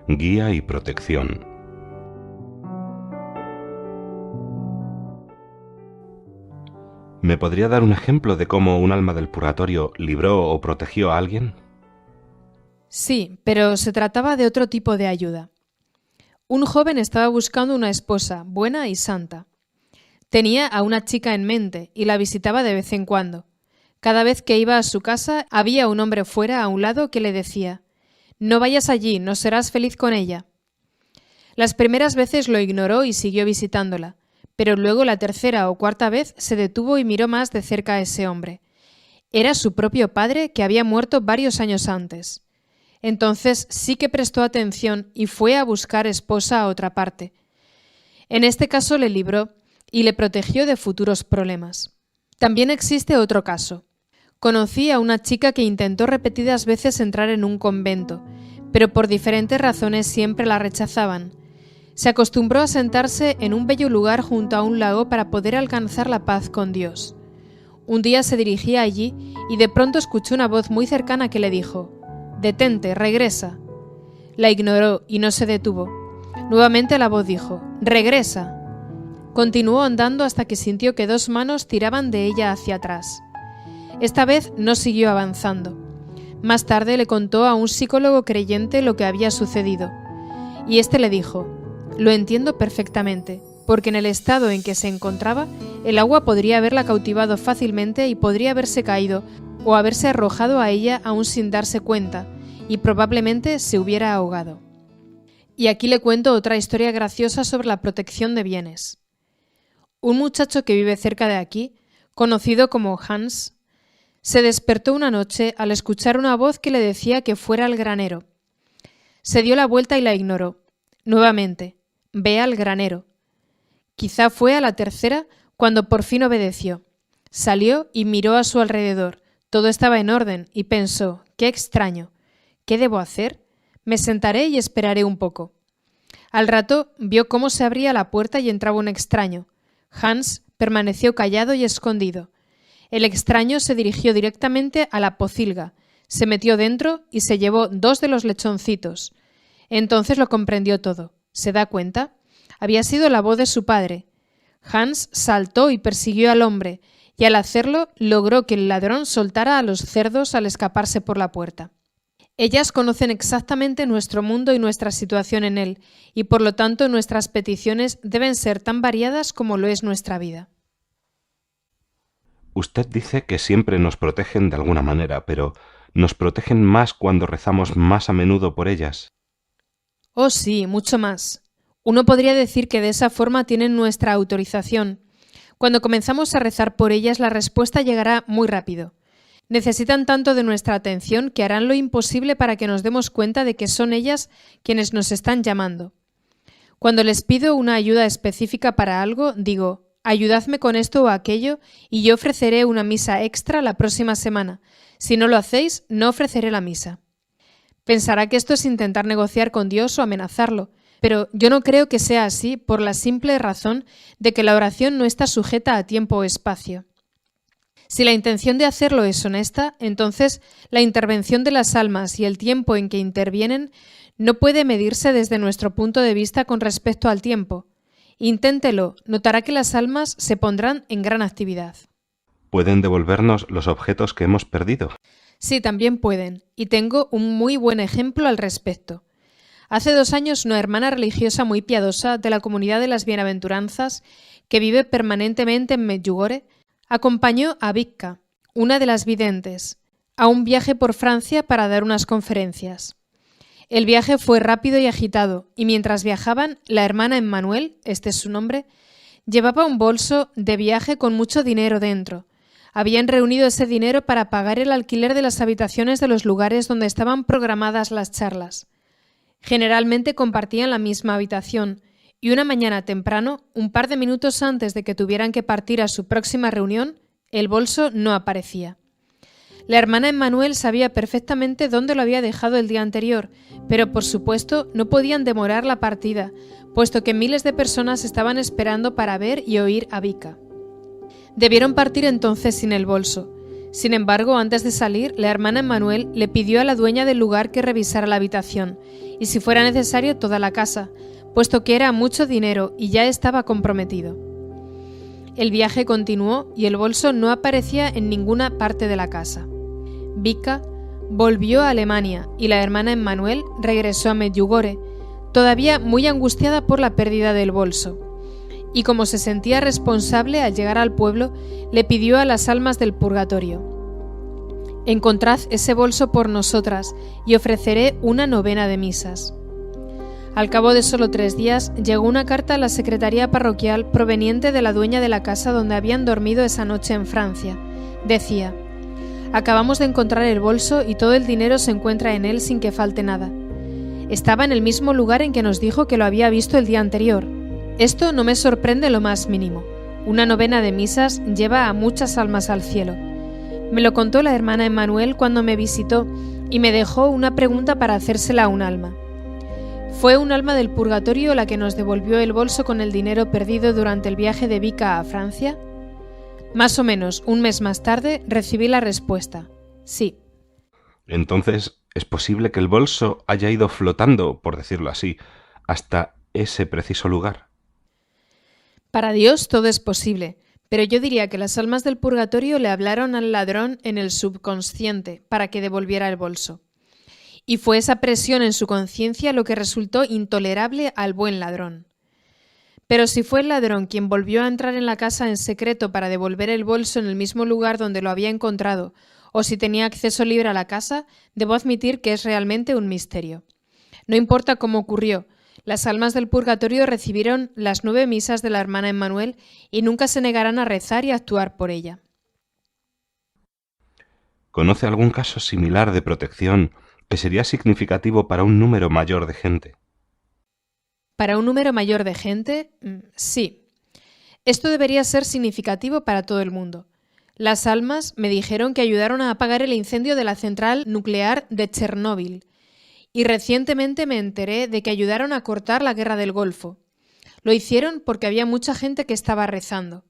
guía y protección. ¿Me podría dar un ejemplo de cómo un alma del purgatorio libró o protegió a alguien? Sí, pero se trataba de otro tipo de ayuda. Un joven estaba buscando una esposa buena y santa. Tenía a una chica en mente y la visitaba de vez en cuando. Cada vez que iba a su casa había un hombre fuera a un lado que le decía: «No vayas allí, no serás feliz con ella». Las primeras veces lo ignoró y siguió visitándola, pero luego la tercera o cuarta vez se detuvo y miró más de cerca a ese hombre. Era su propio padre que había muerto varios años antes. Entonces sí que prestó atención y fue a buscar esposa a otra parte. En este caso le libró y le protegió de futuros problemas. También existe otro caso. Conocí a una chica que intentó repetidas veces entrar en un convento, pero por diferentes razones siempre la rechazaban. Se acostumbró a sentarse en un bello lugar junto a un lago para poder alcanzar la paz con Dios. Un día se dirigía allí y de pronto escuchó una voz muy cercana que le dijo: «Detente, regresa». La ignoró y no se detuvo. Nuevamente la voz dijo: «Regresa». Continuó andando hasta que sintió que dos manos tiraban de ella hacia atrás. Esta vez no siguió avanzando. Más tarde le contó a un psicólogo creyente lo que había sucedido. Y este le dijo: «Lo entiendo perfectamente, porque en el estado en que se encontraba, el agua podría haberla cautivado fácilmente y podría haberse caído o haberse arrojado a ella aún sin darse cuenta, y probablemente se hubiera ahogado». Y aquí le cuento otra historia graciosa sobre la protección de bienes. Un muchacho que vive cerca de aquí, conocido como Hans, se despertó una noche al escuchar una voz que le decía que fuera al granero. Se dio la vuelta y la ignoró. Nuevamente: «Ve al granero». Quizá fue a la tercera cuando por fin obedeció. Salió y miró a su alrededor. Todo estaba en orden y pensó: «Qué extraño. ¿Qué debo hacer? Me sentaré y esperaré un poco». Al rato vio cómo se abría la puerta y entraba un extraño. Hans permaneció callado y escondido. El extraño se dirigió directamente a la pocilga, se metió dentro y se llevó 2 de los lechoncitos. Entonces lo comprendió todo. ¿Se da cuenta? Había sido la voz de su padre. Hans saltó y persiguió al hombre, y al hacerlo logró que el ladrón soltara a los cerdos al escaparse por la puerta. Ellas conocen exactamente nuestro mundo y nuestra situación en él, y por lo tanto nuestras peticiones deben ser tan variadas como lo es nuestra vida. Usted dice que siempre nos protegen de alguna manera, pero ¿nos protegen más cuando rezamos más a menudo por ellas? Oh sí, mucho más. Uno podría decir que de esa forma tienen nuestra autorización. Cuando comenzamos a rezar por ellas, la respuesta llegará muy rápido. Necesitan tanto de nuestra atención que harán lo imposible para que nos demos cuenta de que son ellas quienes nos están llamando. Cuando les pido una ayuda específica para algo, digo: «Ayudadme con esto o aquello y yo ofreceré una misa extra la próxima semana. Si no lo hacéis, no ofreceré la misa». Pensará que esto es intentar negociar con Dios o amenazarlo, pero yo no creo que sea así por la simple razón de que la oración no está sujeta a tiempo o espacio. Si la intención de hacerlo es honesta, entonces la intervención de las almas y el tiempo en que intervienen no puede medirse desde nuestro punto de vista con respecto al tiempo. Inténtelo, notará que las almas se pondrán en gran actividad. ¿Pueden devolvernos los objetos que hemos perdido? Sí, también pueden, y tengo un muy buen ejemplo al respecto. Hace 2 años una hermana religiosa muy piadosa de la comunidad de las Bienaventuranzas, que vive permanentemente en Medjugorje, acompañó a Vicka, una de las videntes, a un viaje por Francia para dar unas conferencias. El viaje fue rápido y agitado, y mientras viajaban, la hermana Emmanuel, este es su nombre, llevaba un bolso de viaje con mucho dinero dentro. Habían reunido ese dinero para pagar el alquiler de las habitaciones de los lugares donde estaban programadas las charlas. Generalmente compartían la misma habitación, y una mañana temprano, un par de minutos antes de que tuvieran que partir a su próxima reunión, el bolso no aparecía. La hermana Emmanuel sabía perfectamente dónde lo había dejado el día anterior, pero por supuesto no podían demorar la partida, puesto que miles de personas estaban esperando para ver y oír a Vicka. Debieron partir entonces sin el bolso. Sin embargo, antes de salir, la hermana Emmanuel le pidió a la dueña del lugar que revisara la habitación, y si fuera necesario toda la casa, puesto que era mucho dinero y ya estaba comprometido. El viaje continuó y el bolso no aparecía en ninguna parte de la casa. Vika volvió a Alemania y la hermana Emmanuel regresó a Medjugorje, todavía muy angustiada por la pérdida del bolso. Y como se sentía responsable al llegar al pueblo, le pidió a las almas del purgatorio: «Encontrad ese bolso por nosotras y ofreceré una novena de misas». Al cabo de solo 3 días, llegó una carta a la secretaría parroquial proveniente de la dueña de la casa donde habían dormido esa noche en Francia. Decía: «Acabamos de encontrar el bolso y todo el dinero se encuentra en él sin que falte nada. Estaba en el mismo lugar en que nos dijo que lo había visto el día anterior. Esto no me sorprende lo más mínimo. Una novena de misas lleva a muchas almas al cielo. Me lo contó la hermana Emmanuel cuando me visitó y me dejó una pregunta para hacérsela a un alma. ¿Fue un alma del purgatorio la que nos devolvió el bolso con el dinero perdido durante el viaje de Vika a Francia?» Más o menos un mes más tarde recibí la respuesta: sí. Entonces, ¿es posible que el bolso haya ido flotando, por decirlo así, hasta ese preciso lugar? Para Dios todo es posible, pero yo diría que las almas del purgatorio le hablaron al ladrón en el subconsciente para que devolviera el bolso. Y fue esa presión en su conciencia lo que resultó intolerable al buen ladrón. Pero si fue el ladrón quien volvió a entrar en la casa en secreto para devolver el bolso en el mismo lugar donde lo había encontrado, o si tenía acceso libre a la casa, debo admitir que es realmente un misterio. No importa cómo ocurrió, las almas del purgatorio recibieron las 9 misas de la hermana Emmanuel y nunca se negarán a rezar y a actuar por ella. ¿Conoce algún caso similar de protección que sería significativo para un número mayor de gente? ¿Para un número mayor de gente? Sí. Esto debería ser significativo para todo el mundo. Las almas me dijeron que ayudaron a apagar el incendio de la central nuclear de Chernóbil, y recientemente me enteré de que ayudaron a cortar la guerra del Golfo. Lo hicieron porque había mucha gente que estaba rezando.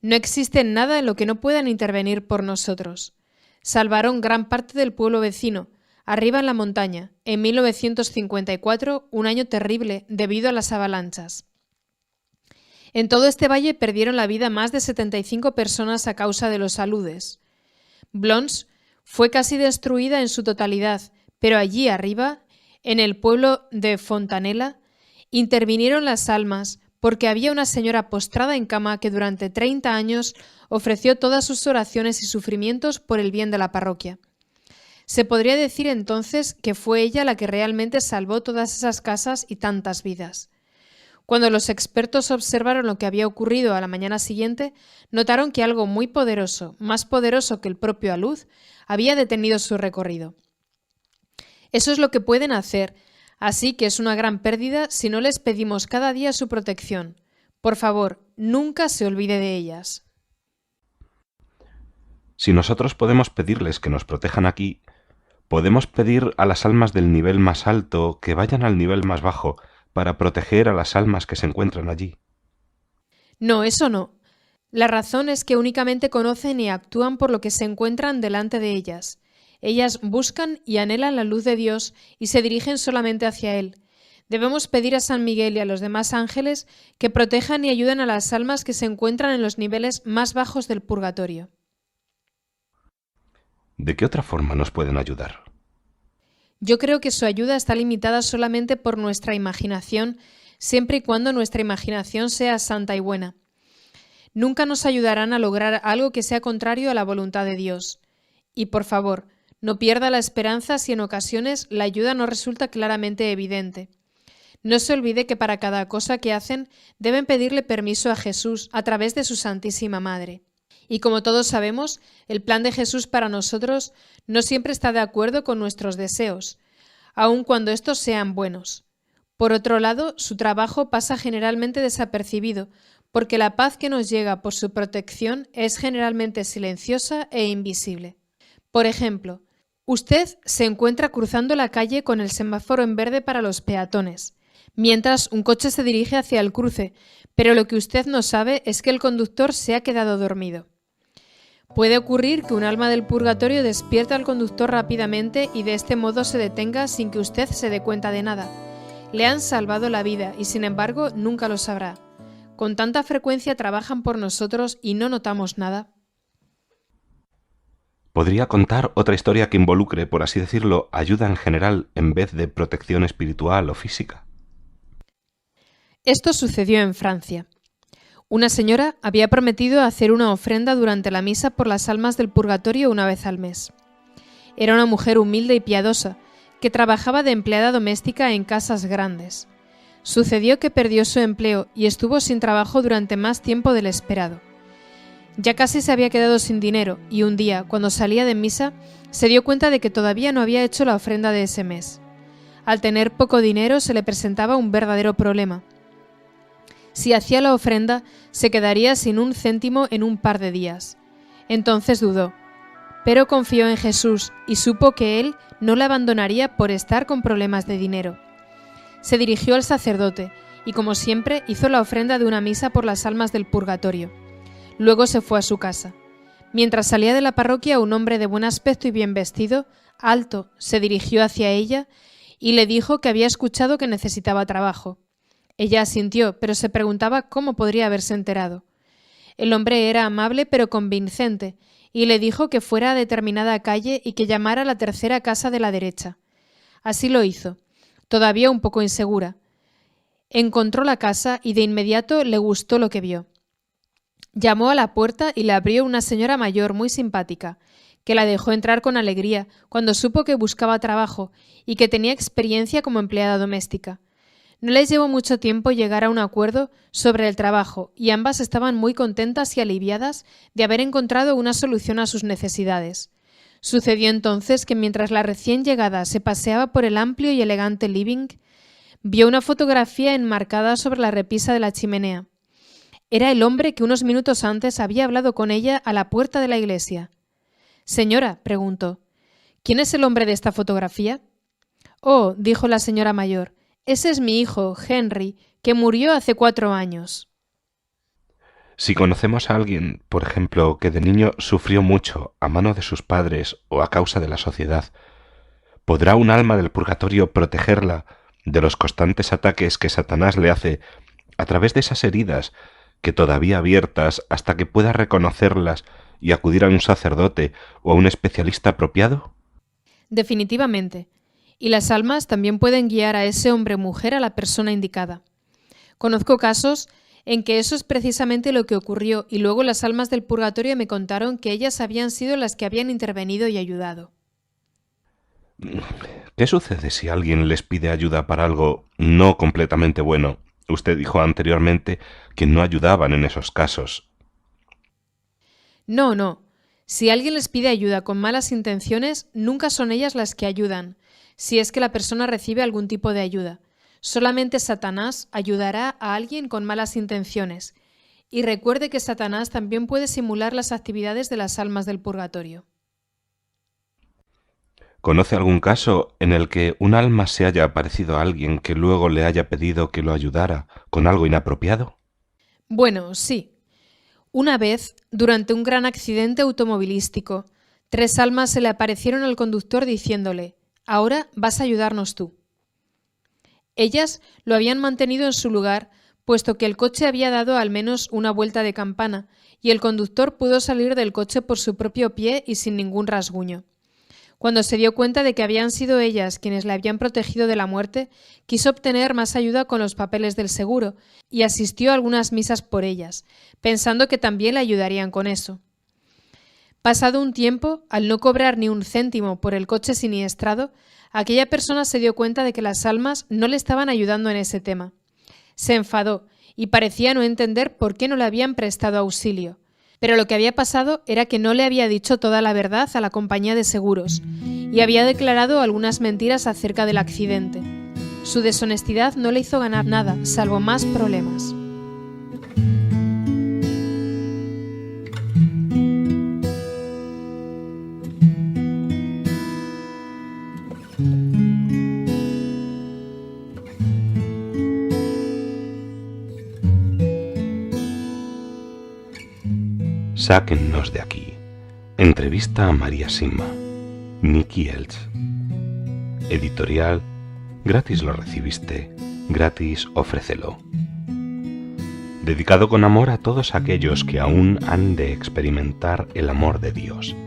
No existe nada en lo que no puedan intervenir por nosotros. Salvaron gran parte del pueblo vecino, arriba en la montaña, en 1954, un año terrible debido a las avalanchas. En todo este valle perdieron la vida más de 75 personas a causa de los aludes. Blons fue casi destruida en su totalidad, pero allí arriba, en el pueblo de Fontanella, intervinieron las almas porque había una señora postrada en cama que durante 30 años ofreció todas sus oraciones y sufrimientos por el bien de la parroquia. Se podría decir entonces que fue ella la que realmente salvó todas esas casas y tantas vidas. Cuando los expertos observaron lo que había ocurrido a la mañana siguiente, notaron que algo muy poderoso, más poderoso que el propio alud, había detenido su recorrido. Eso es lo que pueden hacer, así que es una gran pérdida si no les pedimos cada día su protección. Por favor, nunca se olvide de ellas. Si nosotros podemos pedirles que nos protejan aquí, podemos pedir a las almas del nivel más alto que vayan al nivel más bajo para proteger a las almas que se encuentran allí. No, eso no. La razón es que únicamente conocen y actúan por lo que se encuentran delante de ellas. Ellas buscan y anhelan la luz de Dios y se dirigen solamente hacia Él. Debemos pedir a San Miguel y a los demás ángeles que protejan y ayuden a las almas que se encuentran en los niveles más bajos del purgatorio. ¿De qué otra forma nos pueden ayudar? Yo creo que su ayuda está limitada solamente por nuestra imaginación, siempre y cuando nuestra imaginación sea santa y buena. Nunca nos ayudarán a lograr algo que sea contrario a la voluntad de Dios. Y por favor, no pierda la esperanza si en ocasiones la ayuda no resulta claramente evidente. No se olvide que para cada cosa que hacen deben pedirle permiso a Jesús a través de su Santísima Madre. Y como todos sabemos, el plan de Jesús para nosotros no siempre está de acuerdo con nuestros deseos, aun cuando estos sean buenos. Por otro lado, su trabajo pasa generalmente desapercibido, porque la paz que nos llega por su protección es generalmente silenciosa e invisible. Por ejemplo, usted se encuentra cruzando la calle con el semáforo en verde para los peatones, mientras un coche se dirige hacia el cruce, pero lo que usted no sabe es que el conductor se ha quedado dormido. Puede ocurrir que un alma del purgatorio despierte al conductor rápidamente y de este modo se detenga sin que usted se dé cuenta de nada. Le han salvado la vida y sin embargo nunca lo sabrá. Con tanta frecuencia trabajan por nosotros y no notamos nada. ¿Podría contar otra historia que involucre, por así decirlo, ayuda en general en vez de protección espiritual o física? Esto sucedió en Francia. Una señora había prometido hacer una ofrenda durante la misa por las almas del purgatorio una vez al mes. Era una mujer humilde y piadosa, que trabajaba de empleada doméstica en casas grandes. Sucedió que perdió su empleo y estuvo sin trabajo durante más tiempo del esperado. Ya casi se había quedado sin dinero y un día, cuando salía de misa, se dio cuenta de que todavía no había hecho la ofrenda de ese mes. Al tener poco dinero se le presentaba un verdadero problema. Si hacía la ofrenda, se quedaría sin un céntimo en un par de días. Entonces dudó, pero confió en Jesús y supo que Él no la abandonaría por estar con problemas de dinero. Se dirigió al sacerdote y, como siempre, hizo la ofrenda de una misa por las almas del purgatorio. Luego se fue a su casa. Mientras salía de la parroquia, un hombre de buen aspecto y bien vestido, alto, se dirigió hacia ella y le dijo que había escuchado que necesitaba trabajo. Ella asintió, pero se preguntaba cómo podría haberse enterado. El hombre era amable pero convincente, y le dijo que fuera a determinada calle y que llamara a la tercera casa de la derecha. Así lo hizo, todavía un poco insegura. Encontró la casa y de inmediato le gustó lo que vio. Llamó a la puerta y le abrió una señora mayor muy simpática, que la dejó entrar con alegría cuando supo que buscaba trabajo y que tenía experiencia como empleada doméstica. No les llevó mucho tiempo llegar a un acuerdo sobre el trabajo y ambas estaban muy contentas y aliviadas de haber encontrado una solución a sus necesidades. Sucedió entonces que mientras la recién llegada se paseaba por el amplio y elegante living, vio una fotografía enmarcada sobre la repisa de la chimenea. Era el hombre que unos minutos antes había hablado con ella a la puerta de la iglesia. «Señora», preguntó, «¿quién es el hombre de esta fotografía?» «Oh», dijo la señora mayor, «ese es mi hijo, Henry, que murió hace 4 años». Si conocemos a alguien, por ejemplo, que de niño sufrió mucho a mano de sus padres o a causa de la sociedad, ¿podrá un alma del purgatorio protegerla de los constantes ataques que Satanás le hace a través de esas heridas que todavía abiertas hasta que pueda reconocerlas y acudir a un sacerdote o a un especialista apropiado? Definitivamente. Y las almas también pueden guiar a ese hombre o mujer a la persona indicada. Conozco casos en que eso es precisamente lo que ocurrió y luego las almas del purgatorio me contaron que ellas habían sido las que habían intervenido y ayudado. ¿Qué sucede si alguien les pide ayuda para algo no completamente bueno? Usted dijo anteriormente que no ayudaban en esos casos. No. Si alguien les pide ayuda con malas intenciones, nunca son ellas las que ayudan, si es que la persona recibe algún tipo de ayuda. Solamente Satanás ayudará a alguien con malas intenciones. Y recuerde que Satanás también puede simular las actividades de las almas del purgatorio. ¿Conoce algún caso en el que un alma se haya aparecido a alguien que luego le haya pedido que lo ayudara con algo inapropiado? Bueno, sí. Una vez, durante un gran accidente automovilístico, 3 almas se le aparecieron al conductor diciéndole: «Ahora vas a ayudarnos tú». Ellas lo habían mantenido en su lugar, puesto que el coche había dado al menos una vuelta de campana, y el conductor pudo salir del coche por su propio pie y sin ningún rasguño. Cuando se dio cuenta de que habían sido ellas quienes le habían protegido de la muerte, quiso obtener más ayuda con los papeles del seguro y asistió a algunas misas por ellas, pensando que también le ayudarían con eso. Pasado un tiempo, al no cobrar ni un céntimo por el coche siniestrado, aquella persona se dio cuenta de que las almas no le estaban ayudando en ese tema. Se enfadó y parecía no entender por qué no le habían prestado auxilio. Pero lo que había pasado era que no le había dicho toda la verdad a la compañía de seguros y había declarado algunas mentiras acerca del accidente. Su deshonestidad no le hizo ganar nada, salvo más problemas. Sáquennos de aquí, Entrevista a María Sima, Nicky Elch. Editorial, gratis lo recibiste, gratis ofrécelo. Dedicado con amor a todos aquellos que aún han de experimentar el amor de Dios.